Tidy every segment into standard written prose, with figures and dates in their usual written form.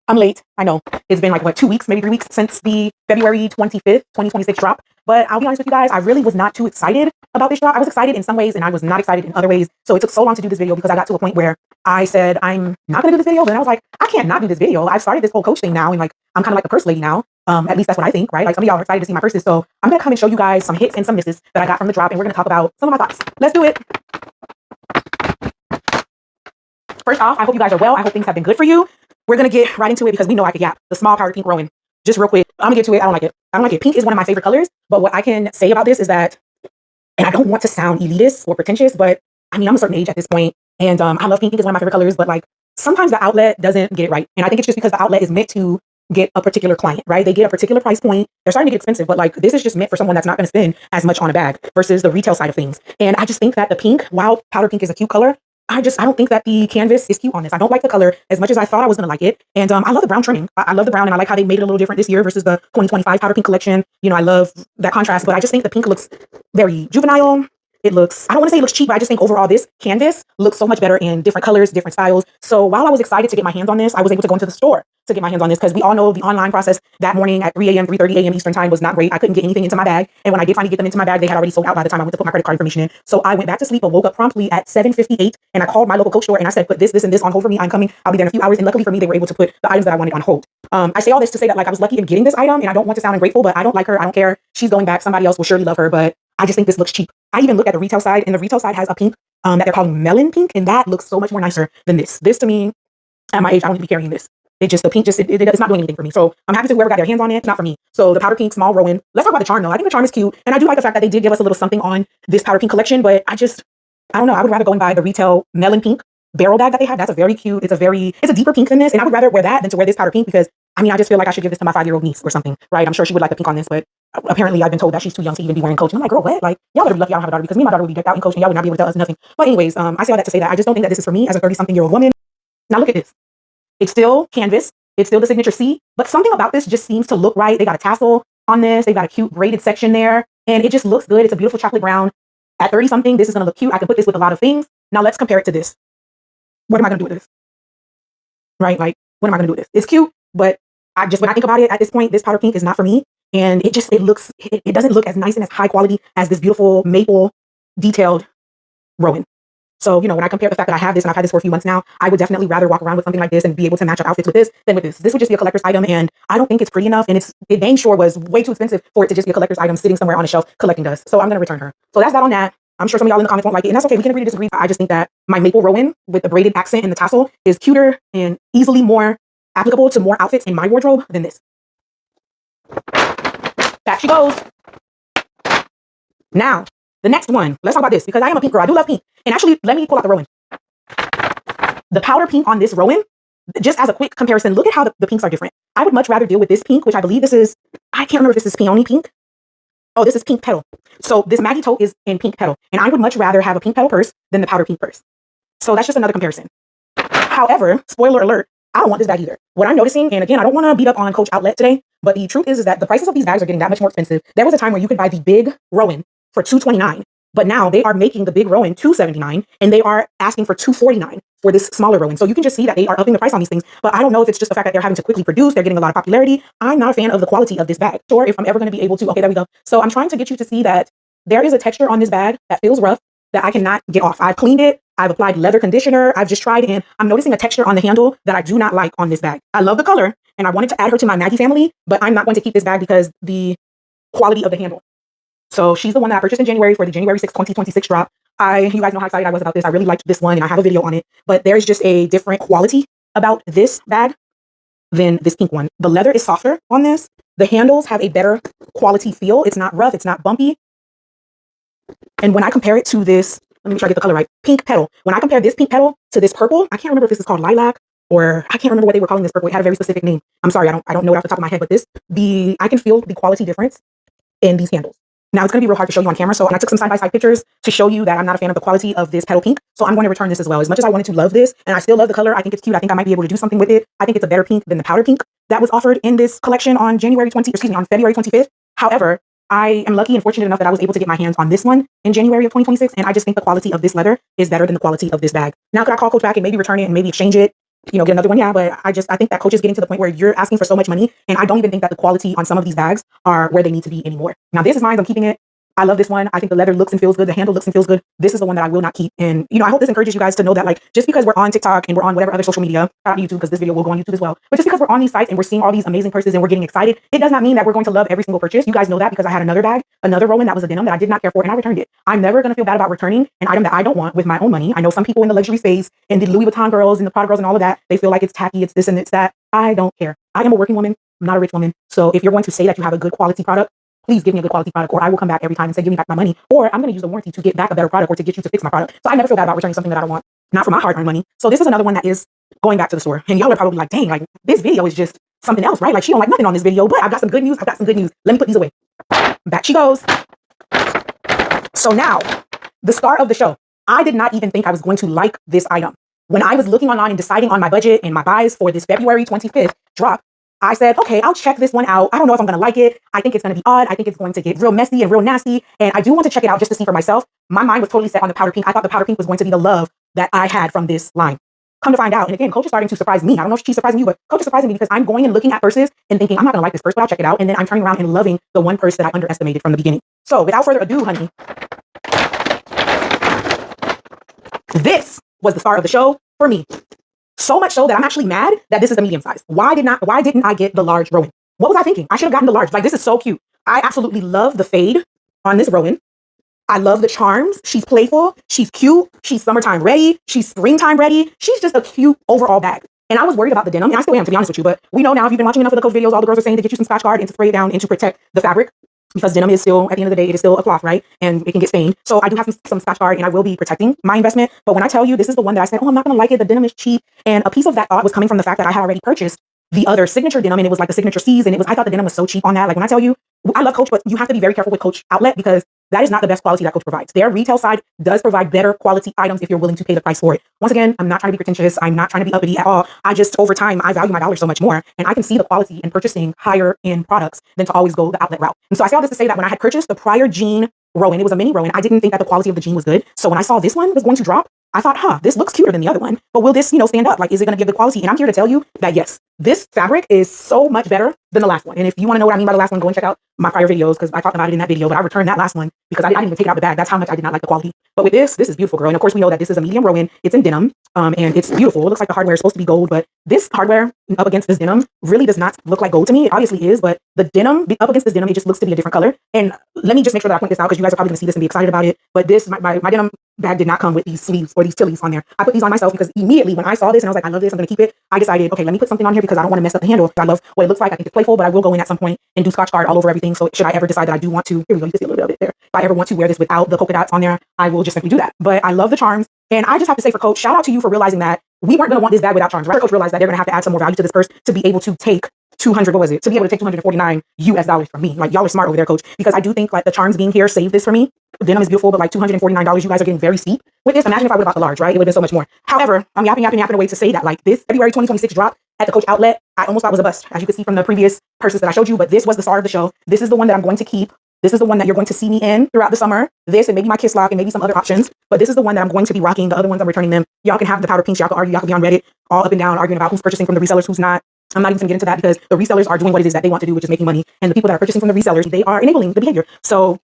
I'm late. I know. It's been like, what, 2 weeks, maybe 3 weeks since the February 25th, 2026 drop. But I'll be honest with you guys, I really was not too excited about this drop. I was excited in some ways and I was not excited in other ways. So it took so long to do this video because I got to a point where I said, I'm not going to do this video. But then I was like, I can't not do this video. I've started this whole coach thing now and like, I'm kind of like a purse lady now. At least that's what I think, right? Like some of y'all are excited to see my purses. So I'm going to come and show you guys some hits and some misses that I got from the drop. And we're going to talk about some of my thoughts. Let's do it. First off, I hope you guys are well. I hope things have been good for you. We're going to get right into it because we know I could yap. The small powder pink Rowan. Just real quick, I'm going to get to it. I don't like it. I don't like it. Pink is one of my favorite colors. But what I can say about this is that, and I don't want to sound elitist or pretentious, but I mean, I'm a certain age at this point, and I love pink. Pink is one of my favorite colors, but like sometimes the outlet doesn't get it right. And I think it's just because the outlet is meant to get a particular client, right? They get a particular price point. They're starting to get expensive, but like this is just meant for someone that's not going to spend as much on a bag versus the retail side of things. And I just think that the pink, while powder pink is a cute color, I don't think that the canvas is cute on this. I don't like the color as much as I thought I was going to like it. And I love the brown trimming. I love the brown and I like how they made it a little different this year versus the 2025 powder pink collection. You know, I love that contrast, but I just think the pink looks very juvenile. It looks, I don't want to say it looks cheap, but I just think overall this canvas looks so much better in different colors, different styles. So while I was excited to get my hands on this, I was able to go into the store to get my hands on this because we all know the online process that morning at 3 a.m., 3:30 a.m. Eastern time was not great. I couldn't get anything into my bag. And when I did finally get them into my bag, they had already sold out by the time I went to put my credit card information in. So I went back to sleep and woke up promptly at 7:58 and I called my local Coach store and I said, put this, and this on hold for me. I'm coming. I'll be there in a few hours. And luckily for me, they were able to put the items that I wanted on hold. I say all this to say that like I was lucky in getting this item and I don't want to sound ungrateful, but I don't like her. I don't care. She's going back. Somebody else will surely love her, but I just think this looks cheap. I even looked at the retail side and the retail side has a pink that they're calling melon pink. And that looks so much more nicer than this. This to me, at my age, I don't need to be carrying this. It just, the pink just, it's not doing anything for me. So I'm happy to whoever got their hands on it. It's not for me. So the powder pink small Rowan. Let's talk about the charm though. I think the charm is cute. And I do like the fact that they did give us a little something on this powder pink collection, but I don't know. I would rather go and buy the retail melon pink barrel bag that they have. That's a very cute. It's a deeper pink than this. And I would rather wear that than to wear this powder pink because I mean, I just feel like I should give this to my 5-year-old niece or something, right? I'm sure she would like the pink on this, but apparently I've been told that she's too young to even be wearing Coach. And I'm like, girl, what? Like, y'all better be lucky I don't have a daughter because me and my daughter would be decked out in Coach and y'all would not be able to tell us nothing. But anyways, I say all that to say that I just don't think that this is for me as a 30-something-year-old woman. Now look at this. It's still canvas. It's still the signature C, but something about this just seems to look right. They got a tassel on this. They got a cute braided section there and it just looks good. It's a beautiful chocolate brown. At 30-something, this is going to look cute. I can put this with a lot of things. Now let's compare it to this. What am I going to do with this? Right? Like, what am I going to do with this? It's cute, but when I think about it at this point, this powder pink is not for me. And it doesn't look as nice and as high quality as this beautiful maple detailed Rowan. So, you know, when I compare the fact that I have this and I've had this for a few months now, I would definitely rather walk around with something like this and be able to match up outfits with this than with this. This would just be a collector's item and I don't think it's pretty enough. And it dang sure was way too expensive for it to just be a collector's item sitting somewhere on a shelf collecting dust. So I'm going to return her. So that's that on that. I'm sure some of y'all in the comments won't like it and that's okay. We can agree to disagree. I just think that my maple Rowan with the braided accent and the tassel is cuter and easily more applicable to more outfits in my wardrobe than this. Back she goes. Now, the next one. Let's talk about this because I am a pink girl. I do love pink. And actually, let me pull out the Rowan. The powder pink on this Rowan, just as a quick comparison, look at how the pinks are different. I would much rather deal with this pink, which I believe this is, I can't remember if this is peony pink. Oh, this is pink petal. So this Maggie tote is in pink petal. And I would much rather have a pink petal purse than the powder pink purse. So that's just another comparison. However, spoiler alert, I don't want this bag either. What I'm noticing, and again, I don't want to beat up on Coach Outlet today, but the truth is that the prices of these bags are getting that much more expensive. There was a time where you could buy the big Rowan for $229, but now they are making the big Rowan $279, and they are asking for $249 for this smaller Rowan. So you can just see that they are upping the price on these things, but I don't know if it's just the fact that they're having to quickly produce, they're getting a lot of popularity. I'm not a fan of the quality of this bag. Sure, if I'm ever going to be able to, okay, there we go. So I'm trying to get you to see that there is a texture on this bag that feels rough that I cannot get off. I've cleaned it. I've applied leather conditioner. I've just tried it and I'm noticing a texture on the handle that I do not like on this bag. I love the color and I wanted to add her to my Maggie family, but I'm not going to keep this bag because the quality of the handle. So she's the one that I purchased in January for the January 6th, 2026 drop. You guys know how excited I was about this. I really liked this one and I have a video on it, but there's just a different quality about this bag than this pink one. The leather is softer on this. The handles have a better quality feel. It's not rough. It's not bumpy. And when I compare it to this, let me make sure I get the color right. Pink petal. When I compare this pink petal to this purple, I can't remember if this is called lilac or I can't remember what they were calling this purple. It had a very specific name. I'm sorry, I don't know it off the top of my head, but I can feel the quality difference in these handles. Now it's going to be real hard to show you on camera. So and I took some side-by-side pictures to show you that I'm not a fan of the quality of this petal pink. So I'm going to return this as well. As much as I wanted to love this and I still love the color, I think it's cute. I think I might be able to do something with it. I think it's a better pink than the powder pink that was offered in this collection on February 25th. However, I am lucky and fortunate enough that I was able to get my hands on this one in January of 2026. And I just think the quality of this leather is better than the quality of this bag. Now, could I call Coach back and maybe return it and maybe exchange it? get another one. Yeah, but I think that Coach is getting to the point where you're asking for so much money, and I don't even think that the quality on some of these bags are where they need to be anymore. Now, this is mine. I'm keeping it. I love this one. I think the leather looks and feels good. The handle looks and feels good. This is the one that I will not keep. And, I hope this encourages you guys to know that, like, just because we're on TikTok and we're on whatever other social media, not YouTube, because this video will go on YouTube as well, but just because we're on these sites and we're seeing all these amazing purses and we're getting excited, it does not mean that we're going to love every single purchase. You guys know that because I had another bag, another Rowan that was a denim that I did not care for, and I returned it. I'm never going to feel bad about returning an item that I don't want with my own money. I know some people in the luxury space and the Louis Vuitton girls and the Prada girls and all of that, they feel like it's tacky, it's this and it's that. I don't care. I am a working woman. I'm not a rich woman. So if you're going to say that you have a good quality product, please give me a good quality product, or I will come back every time and say, give me back my money, or I'm going to use the warranty to get back a better product or to get you to fix my product. So I never feel bad about returning something that I don't want, not for my hard-earned money. So this is another one that is going back to the store. And y'all are probably like, dang, like this video is just something else, right? Like she don't like nothing on this video, but I've got some good news. Let me put these away. Back she goes. So now, the star of the show. I did not even think I was going to like this item. When I was looking online and deciding on my budget and my buys for this February 25th drop, I said, okay, I'll check this one out. I don't know if I'm going to like it. I think it's going to be odd. I think it's going to get real messy and real nasty. And I do want to check it out just to see for myself. My mind was totally set on the powder pink. I thought the powder pink was going to be the love that I had from this line. Come to find out, and again, Coach is starting to surprise me. I don't know if she's surprising you, but Coach is surprising me because I'm going and looking at purses and thinking, I'm not going to like this purse, but I'll check it out. And then I'm turning around and loving the one purse that I underestimated from the beginning. So without further ado, honey, this was the star of the show for me. So much so that I'm actually mad that this is a medium size. Why didn't I get the large Rowan? What was I thinking? I should have gotten the large. Like, this is so cute. I absolutely love the fade on this Rowan. I love the charms. She's playful. She's cute. She's summertime ready. She's springtime ready. She's just a cute overall bag. And I was worried about the denim, and I still am, to be honest with you. But we know now, if you've been watching enough of the Coach videos, all the girls are saying to get you some Scotch Guard and to spray it down and to protect the fabric. Because denim is still, at the end of the day, it is still a cloth, right? And it can get stained. So I do have some Scotch Guard, and I will be protecting my investment. But when I tell you this is the one that I said, oh, I'm not going to like it, the denim is cheap. And a piece of that thought was coming from the fact that I had already purchased the other signature denim, and it was like the signature C's, and I thought the denim was so cheap on that. Like, when I tell you, I love Coach, but you have to be very careful with Coach Outlet because that is not the best quality that Coach provides. Their retail side does provide better quality items if you're willing to pay the price for it. Once again, I'm not trying to be pretentious. I'm not trying to be uppity at all. I just, over time, I value my dollar so much more, and I can see the quality in purchasing higher end products than to always go the outlet route. And so I say all this to say that when I had purchased the prior jean Rowan, it was a mini Rowan, I didn't think that the quality of the jean was good. So when I saw this one was going to drop, I thought, this looks cuter than the other one, but will this, stand up? Like, is it going to give the quality? And I'm here to tell you that yes, this fabric is so much better than the last one. And if you want to know what I mean by the last one, go and check out my prior videos because I talked about it in that video, but I returned that last one because I didn't even take it out the bag. That's how much I did not like the quality. But with this is beautiful, girl. And of course, we know that this is a medium Rowan. It's in denim, and it's beautiful. It looks like the hardware is supposed to be gold, but this hardware up against this denim really does not look like gold to me. It obviously is, but the denim up against this denim, it just looks to be a different color. And let me just make sure that I point this out because you guys are probably going to see this and be excited about it. But this, my denim bag did not come with these sleeves or these tillies on there. I put these on myself because immediately when I saw this and I was like, I love this, I'm going to keep it. I decided, okay, let me put something on here because I don't want to mess up the handle. I love what it looks like. I think it's playful, but I will go in at some point and do Scotch Guard all over everything. So should I ever decide that I do want to, here we go, you can see a little bit of it there. If I ever want to wear this without the polka dots on there, I will just simply do that. But I love the charms. And I just have to say for Coach, shout out to you for realizing that we weren't going to want this bag without charms, right? Coach realized that they're going to have to add some more value to this purse to be able to take 200, what was it? To be able to take $249 US from me. Like, y'all are smart over there, Coach, because I do think like the charms being here saved this for me. Denim is beautiful, but like $249, you guys are getting very steep with this. Imagine if I would have bought the large, right? It would have been so much more. However, I'm yapping away to say that like this February 2026 drop at the Coach outlet, I almost thought was a bust, as you can see from the previous purses that I showed you, but this was the star of the show. This is the one that I'm going to keep. This is the one that you're going to see me in throughout the summer. This and maybe my Kiss Lock and maybe some other options. But this is the one that I'm going to be rocking. The other ones I'm returning them. Y'all can have the powder pinks. Y'all can argue. Y'all can be on Reddit all up and down arguing about who's purchasing from the resellers, who's not. I'm not even going to get into that because the resellers are doing what it is that they want to do, which is making money. And the people that are purchasing from the resellers, they are enabling the behavior. So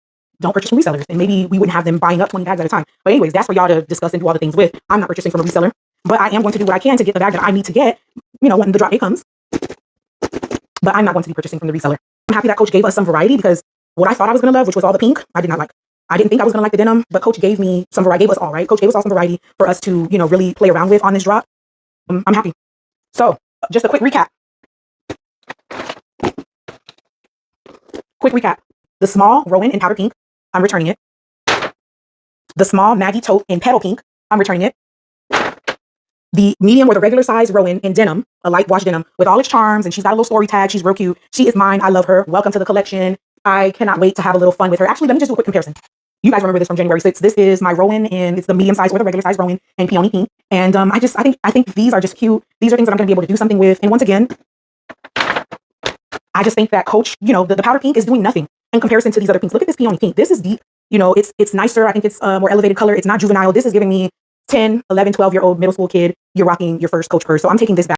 don't purchase from resellers. And maybe we wouldn't have them buying up 20 bags at a time. But anyways, that's for y'all to discuss and do all the things with. I'm not purchasing from a reseller, but I am going to do what I can to get the bag that I need to get, when the drop date comes. But I'm not going to be purchasing from the reseller. I'm happy that Coach gave us some variety because what I thought I was going to love, which was all the pink, I did not like. I didn't think I was going to like the denim, but Coach gave me some variety. Gave us all, right? Coach gave us all some variety for us to, really play around with on this drop. I'm happy. So just a quick recap. The small Rowan in powder pink, I'm returning it. The small Maggie tote in petal pink, I'm returning it. The medium or the regular size Rowan in denim, a light wash denim with all its charms, and she's got a little story tag. She's real cute. She is mine. I love her. Welcome to the collection. I cannot wait to have a little fun with her. Actually, let me just do a quick comparison. You guys remember this from January 6th. This is my Rowan, and it's the medium size or the regular size Rowan in peony pink. And I think these are just cute. These are things that I'm going to be able to do something with. And once again, I just think that Coach, the powder pink is doing nothing in comparison to these other pinks. Look at this peony pink. This is deep. It's nicer. I think it's a more elevated color. It's not juvenile. This is giving me 10, 11, 12-year-old middle school kid, you're rocking your first Coach purse. So I'm taking this back.